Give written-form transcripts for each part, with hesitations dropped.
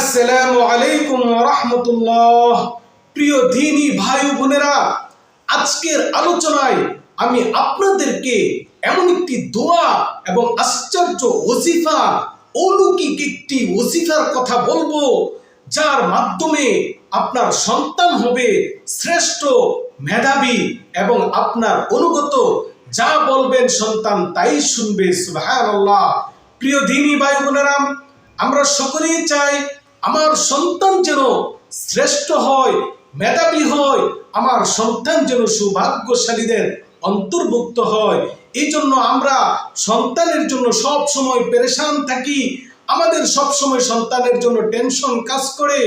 আসসালামু আলাইকুম ওয়া রাহমাতুল্লাহ। প্রিয় দ্বীনি ভাই ও বোনেরা, আজকের আলোচনায় আমি আপনাদেরকে এমন একটি দোয়া এবং আশ্চর্য ওজিফা, অলৌকিক একটি ওজিফার কথা বলবো, যার মাধ্যমে আপনার সন্তান হবে শ্রেষ্ঠ, মেধাবী এবং আপনার অনুগত। যা বলবেন সন্তান তাই শুনবে। সুবহানাল্লাহ। প্রিয় দ্বীনি ভাই বোনেরা, আমরা সকলেই চাই আমার সন্তান যেন শ্রেষ্ঠ হয়, মেধাবী হয়, আমার সন্তান যেন সৌভাগ্যশালীদের অন্তর্ভুক্ত হয়। এই জন্য আমরা সন্তানের জন্য সব সময় পেরেশান থাকি। আমাদের সব সময় সন্তানের জন্য টেনশন কাজ করে।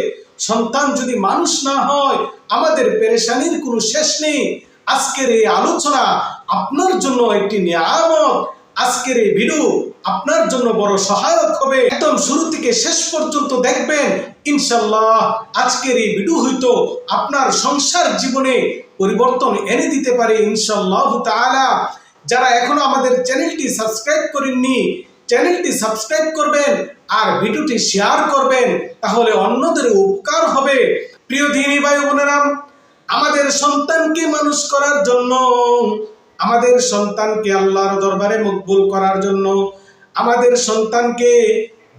সন্তান যদি মানুষ না হয়, আমাদের পেরেশানির কোনো শেষ নেই। আজকের এই আলোচনা আপনার জন্য একটি নিয়ামত। আজকের এই ভিডিও আপনার জন্য বড় সহায়ক হবে। একদম শুরু থেকে শেষ পর্যন্ত দেখবেন, ইনশাআল্লাহ আজকের এই ভিডিও হয়তো আপনার সংসার জীবনে পরিবর্তন এনে দিতে পারে ইনশাআল্লাহ তাআলা। যারা এখনো আমাদের চ্যানেলটি সাবস্ক্রাইব করেননি, চ্যানেলটি সাবস্ক্রাইব করবেন আর ভিডিওটি শেয়ার করবেন, তাহলে অন্যদের উপকার হবে। প্রিয় দ্বীনি ভাই বোনেরা, আমাদের সন্তানকে মানুষ করার জন্য, আমাদের সন্তানকে আল্লাহর দরবারে মকবুল করার জন্য, আমাদের সন্তানকে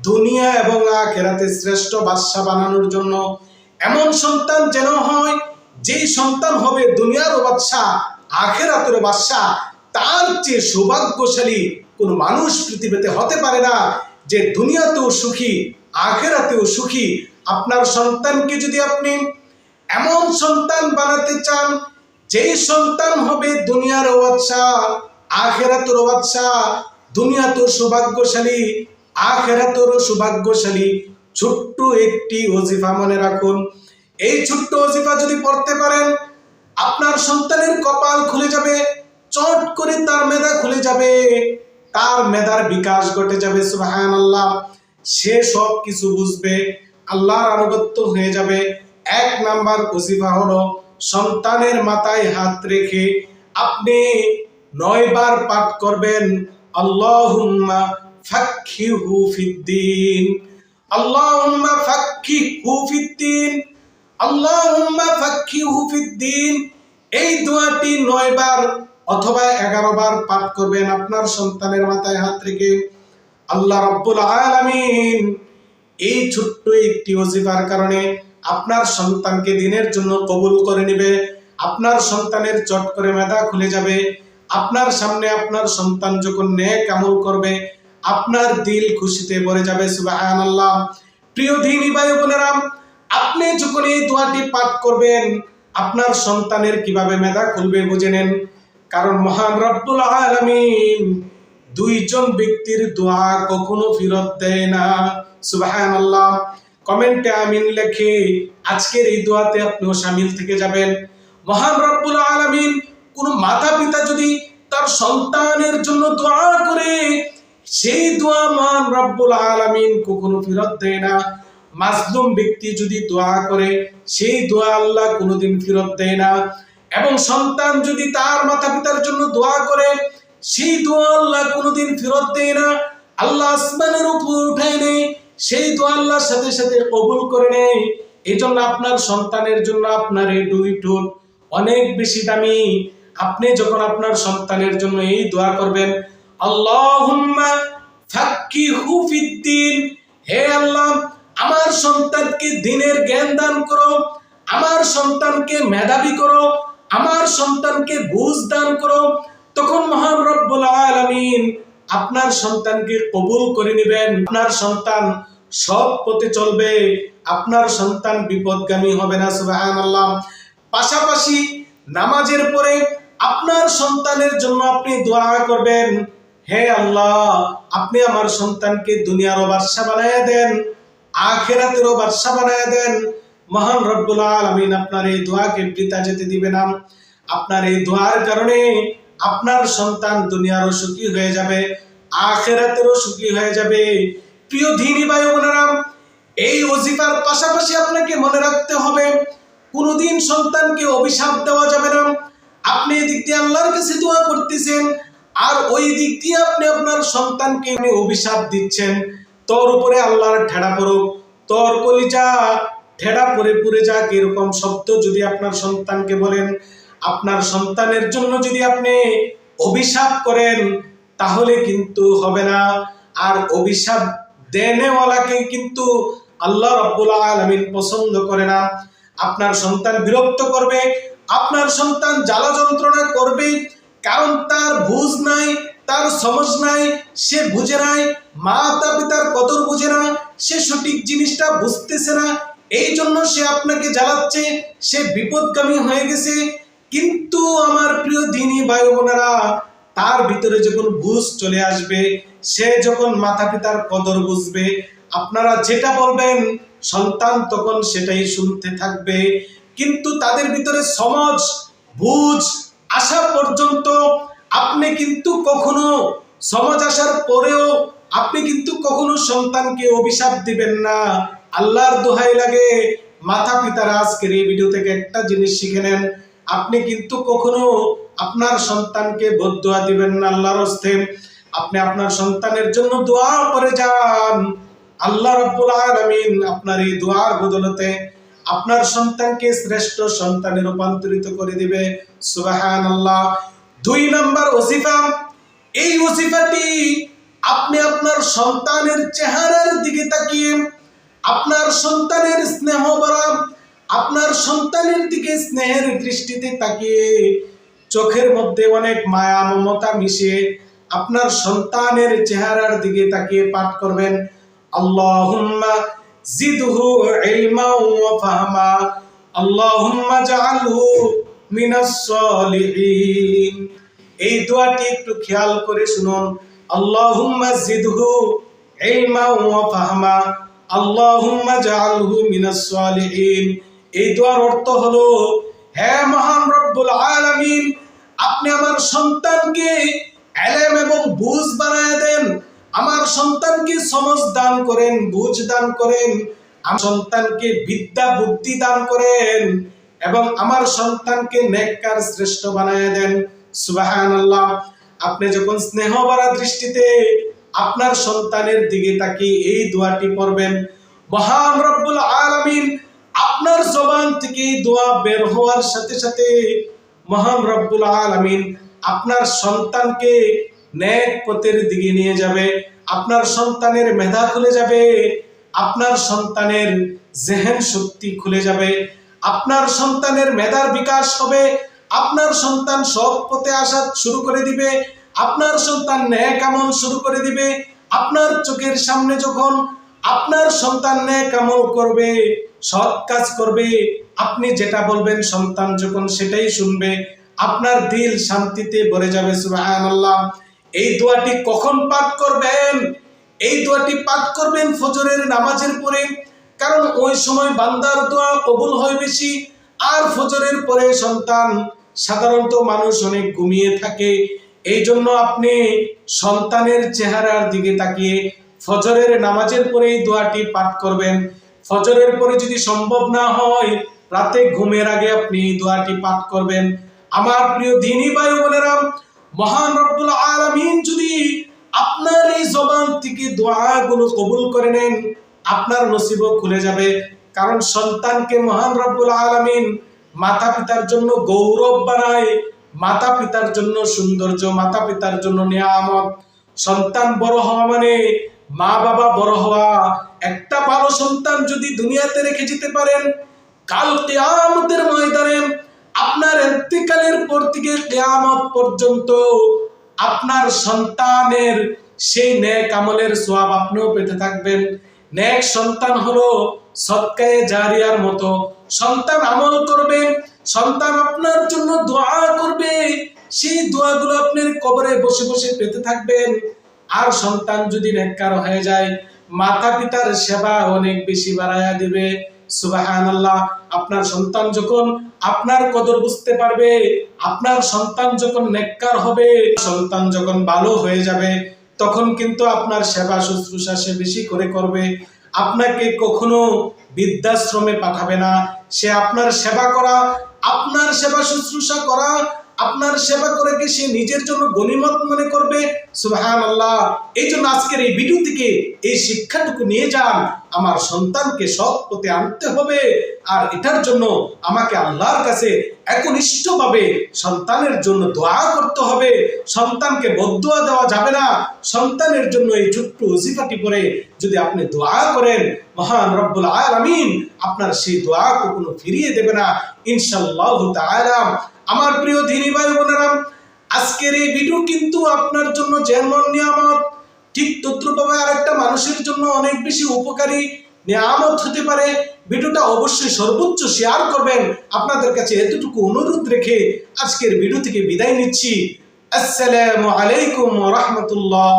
দুনিয়া এবং আখিরাতে শ্রেষ্ঠ বাদশা বানানোর জন্য, এমন সন্তান যেন হয় যেই সন্তান হবে দুনিয়ারও বাদশা, আখিরাতেরও বাদশা। তার চেয়ে সৌভাগ্যশালী কোন মানুষ পৃথিবীতে হতে পারে না, যে দুনিয়াতেও সুখী, আখিরাতেও সুখী। আপনার সন্তানকে যদি আপনি এমন সন্তান বানাতে চান, যেই সন্তান হবে দুনিয়ারও বাদশা, আখিরাতেরও বাদশা, দুনিয়াতেও সৌভাগ্যশালী, আখিরাতেরও সৌভাগ্যশালী, ছোট্ট একটি ওজিফা মনে রাখুন। এই ছোট্ট ওজিফা যদি পড়তে পারেন, আপনার সন্তানের কপাল খুলে যাবে, চট করে তার মেধা খুলে যাবে, তার মেধার বিকাশ ঘটে যাবে। সুবহানাল্লাহ। সে সব কিছু বুঝবে, আল্লাহর আনুগত্য হয়ে যাবে। এক নাম্বার ওজিফা হলো, সন্তানের মাথায় হাত রেখে আপনি 9 বার পাঠ করবেন, আল্লাহুম্মা ফাক্কিহু ফিদ্দিন, আল্লাহুম্মা ফাক্কিহু ফিদ্দিন, আল্লাহুম্মা ফাক্কিহু ফিদ্দিন। এই দোয়াটি 9 বার অথবা 11 বার পাঠ করবেন আপনার সন্তানের মাথায় হাত রেখে। আল্লাহ রাব্বুল আলামিন এই ছোট্ট একটি ওজিফার কারণে আপনার সন্তানকে দিনের জন্য কবুল করে নেবে। আপনার সন্তানের চট করে মেধা খুলে যাবে। আপনার সামনে আপনার সন্তান যখন নেক আমল করবে, আপনার দিল খুশিতে ভরে যাবে। সুবহানাল্লাহ। প্রিয় দ্বীনি ভাই বোনেরা, আপনি যখন এই দোয়াটি পাঠ করবেন, আপনার সন্তানের কিভাবে মেধা খুলবে বুঝে নেন। কারণ মহান রব্বুল আলামিন দুইজন ব্যক্তির দোয়া কখনো ফেরত দেয় না। সুবহানাল্লাহ। কমেন্টে আমিন লিখে আজকের এই দোয়াতে আপনিও শামিল থেকে যাবেন। মহান রব্বুল আলামিন কোন মাতা পিতা যদি তার সন্তানের জন্য দোয়া করে, সেই দোয়া মহান রব্বুল আলামিন কখনো ফেরত দেয় না। মাজলুম ব্যক্তি যদি দোয়া করে, সেই দোয়া আল্লাহ কোনোদিন ফেরত দেয় না। এবং সন্তান যদি তার মাতা পিতার জন্য দোয়া করে, সেই দোয়া আল্লাহ কোনোদিন ফেরত দেয় না। আল্লাহ আসমানের উপর উঠায় নেই, সেই দোয়া আল্লাহর সাথে সাথে কবুল করে নেয়। এই জন্য আপনার সন্তানের জন্য আপনার এই দুই ঠোঁট অনেক বেশি দামি। আপনি যখন আপনার সন্তানের জন্য এই দোয়া করবেন, আল্লাহুম্মা ফাক্কিহু ফিদ্দিন, হে আল্লাহ আমার সন্তানকে দ্বীনের জ্ঞান দান করো, আমার সন্তানকে মেধাবী করো, আমার সন্তানকে বুঝ দান করো, তখন মহান রব্বুল আলামিন আপনার সন্তানকে কবুল করে নেবেন। আপনার সন্তান সৎ পথে চলবে, আপনার সন্তান বিপদগামী হবে না। সুবহানাল্লাহ। পাশাপাশি নামাজের পরে আপনার সন্তানের জন্য আপনি দোয়া করবেন, হে আল্লাহ আপনি আমার সন্তানকে দুনিয়ারও বাদশা বানায়া দেন, আখিরাতেরও বাদশা বানায়া দেন। মহান রব্বুল আলামিন আপনার এই দোয়াকে বৃথা যেতে দিবে না। আপনার এই দোয়ার কারণে আপনার সন্তান দুনিয়ারও সুখী হয়ে যাবে, আখিরাতেরও সুখী হয়ে যাবে। প্রিয় দ্বীনি ভাই বোনেরা, এই ওজিফার পাশাপাশি আপনাকে মনে রাখতে হবে, কোনোদিন সন্তানকে অভিশাপ দেওয়া যাবে না। আপনি এদিক দিয়ে আল্লাহর কাছে দোয়া করতেছেন, আর ওই দিক দিয়ে আপনি আপনার সন্তানকে অভিশাপ দিচ্ছেন, তোর উপরে আল্লাহর ঠেড়া পড়ুক, তোর কলিজা ঠেড়া পড়ে পুড়ে যাক, এরকম শব্দ যদি আপনার সন্তানকে বলেন, আপনার সন্তানের জন্য যদি আপনি অভিশাপ করেন, তাহলে কিন্তু হবে না। আর অভিশাপ দেনেওয়ালাকে কিন্তু আল্লাহ রাব্বুল আলামিন পছন্দ করে না। আপনার সন্তান বিরক্ত করবে, আপনার সন্তান জ্বালা যন্ত্রণা করবে, কারণ তার বুঝ নাই, তার সমঝ নাই, সে বুঝে নাই, মাতা পিতার কদর বুঝে না, সে সঠিক জিনিসটা বুঝতেছে না, এই জন্য সে আপনাকে জ্বালাচ্ছে, সে বিপদগামী হয়ে গেছে। কিন্তু আমার প্রিয় দ্বীনী ভাই বোনেরা, তার ভিতরে যখন বুঝ চলে আসবে, সে যখন মাতা পিতার কদর বুঝবে, আপনারা যেটা বলবেন সন্তান তখন সেটাই শুনতে থাকবে। কিন্তু তাদের ভিতরে সমঝ বুঝ আসা পর্যন্ত আপনি কিন্তু কখনো, সমঝ আসার পরেও আপনি কিন্তু কখনো সন্তানকে অভিশাপ দিবেন না। আল্লাহর দোহাই লাগে, মাতা পিতারা আজকের এই ভিডিও থেকে একটা জিনিস শিখে নেন, আপনি কিন্তু কখনো আপনার সন্তানকে বদদুয়া দিবেন না। আল্লাহর হস্তে আপনি আপনার সন্তানের জন্য দোয়া করে যান, আল্লাহ রাব্বুল আলামিন আপনার এই দোয়ার বদলতে আপনার সন্তানকে শ্রেষ্ঠ সন্তানে রূপান্তরিত করে দিবে। সুবহানাল্লাহ। 2 নম্বর ওজিফা, এই ওজিফাটি আপনি আপনার সন্তানের চেহারার দিকে তাকিয়ে, আপনার সন্তানের স্নেহ ভরা, আপনার সন্তানের দিকে স্নেহের দৃষ্টিতে তাকিয়ে, চোখের মধ্যে অনেক মায়া মমতা মিশিয়ে আপনার সন্তানের চেহারার দিকে তাকিয়ে পাঠ করবেন, আল্লাহুম্মা জিদহু ইলমা ওয়া ফাহমা, আল্লাহুম্মা জাআলহু মিনাস সালিহিন। এই দোয়াটি একটু খেয়াল করে শুনুন, আল্লাহুম্মা জিদহু ইলমা ওয়া ফাহমা, আল্লাহুম্মা জাআলহু মিনাস সালিহিন। এই দোয়ার অর্থ হলো, হে মহান রব্বুল আলামিন, আপনি আমার সন্তানকে ইলম এবং বুঝ বানায় দেন, আমার সন্তানকে সমঝ দান করেন, বুঝ দান করেন, আমার সন্তানকে বিদ্যা বুদ্ধি দান করেন এবং আমার সন্তানকে নেককার শ্রেষ্ঠ বানায় দেন। সুবহানাল্লাহ। আপনি যখন স্নেহ ভরা দৃষ্টিতে আপনার সন্তানের দিকে তাকিয়ে এই দোয়াটি পড়বেন, মহান রব্বুল আলামিন আপনার জবান থেকে এই দোয়া বের হওয়ার সাথে সাথে মহান রব্বুল আলামিন আপনার সন্তানকে নেক পথের দিকে নিয়ে যাবে, আপনার সন্তানের মেধা খুলে যাবে, আপনার সন্তানের জেহেন শক্তি খুলে যাবে, আপনার সন্তানের মেধার বিকাশ হবে, আপনার সন্তান সৎ পথে আসা শুরু করে দিবে, আপনার সন্তান নেক আমল শুরু করে দিবে। আপনার চোখের সামনে যখন আপনার সন্তান নেক আমল করবে, সৎ কাজ করবে, আপনি যেটা বলবেন সন্তান যখন সেটাই শুনবে, আপনার দিল শান্তিতে ভরে যাবে। সুবহানাল্লাহ। এই দোয়াটি কখন পাঠ করবেন? এই দোয়াটি পাঠ করবেন ফজরের নামাজের পরে, কারণ ওই সময় বান্দার দোয়া কবুল হয় বেশি। আর ফজরের পরে সন্তান, সাধারণত মানুষ অনেক ঘুমিয়ে থাকে, এই জন্য আপনি সন্তানের চেহারার দিকে তাকিয়ে ফজরের নামাজের পরে এই দোয়াটি পাঠ করবেন। ফজরের পরে যদি সম্ভব না হয়, রাতে ঘুমের আগে আপনি এই দোয়াটি পাঠ করবেন। আমার প্রিয় দ্বীনী ভাই বোনেরা, মহান রব্বুল আলামিন যদি আপনার এই জবান থেকে দোয়াগুলো কবুল করে নেন, আপনার নসিবও খুলে যাবে। কারণ সন্তানকে মহান রব্বুল আলামিন মাতা পিতার জন্য গৌরব বানায়, মাতা পিতার জন্য সৌন্দর্য, মাতা পিতার জন্য নিয়ামত। সন্তান বড় হওয়া মানে মা বাবা বড় হওয়া। একটা ভালো সন্তান যদি দুনিয়াতে রেখে যেতে পারেন, কাল কিয়ামতের ময়দানে আপনার ইন্তেকালের পর থেকে কিয়ামত পর্যন্ত আপনার সন্তানের সেই নেক আমলের সওয়াব আপনিও পেতে থাকবেন। নেক সন্তান হলো সদকায়ে জারিয়ার মতো। সন্তান আমল করবে, সন্তান আপনার জন্য দোয়া করবে, সেই দোয়াগুলো আপনার কবরে বসে বসে পেতে থাকবেন। আর সন্তান যদি নেককার হয়ে যায়, মাতা পিতার সেবা অনেক বেশি বাড়ায়া দিবে। সুবহানাল্লাহ। আপনার সন্তান যখন আপনার কদর বুঝতে পারবে, আপনার সন্তান যখন নেককার হবে, সন্তান যখন ভালো হয়ে যাবে, তখন কিন্তু আপনার সেবা শুশ্রূষা সে বেশি করে করবে। আপনাকে কখনো বৃদ্ধাশ্রমে পাঠাবে না, সে আপনার সেবা করা, আপনার সেবা শুশ্রূষা করা, আপনার সেবা করে কি সে নিজের জন্য গনিমত মনে করবে। সুবহানাল্লাহ। এই জন্য আজকের এই ভিডিও থেকে এই শিক্ষাটুকু নিয়ে যান, আমার সন্তানকে সৎ পথে আনতে হবে, আর এটার জন্য আমাকে আল্লাহর কাছে একনিষ্ঠভাবে সন্তানের জন্য দোয়া করতে হবে। সন্তানকে বদদুয়া দেওয়া যাবে না। সন্তানের জন্য এই ছোট্ট ওজিফাটি পড়ে যদি আপনি দোয়া করেন, মহান রব্বুল আলামিন আপনার সেই দোয়া কখনো ফিরিয়ে দেবে না ইনশাআল্লাহ তাআলা। আমার প্রিয় দিনী ভাই বোনেরা, আজকের এই ভিডিও কিন্তু আপনার জন্য যেমন নিয়ামত, ঠিক তদ্রুপভাবে আরেকটা মানুষের জন্য অনেক বেশি উপকারী নিয়ামত হতে পারে। ভিডিওটা অবশ্যই সর্বোচ্চ শেয়ার করবেন। আপনাদের কাছে এতটুকু অনুরোধ রেখে আজকের ভিডিও থেকে বিদায় নিচ্ছি। আসসালামু আলাইকুম ওয়া রাহমাতুল্লাহ।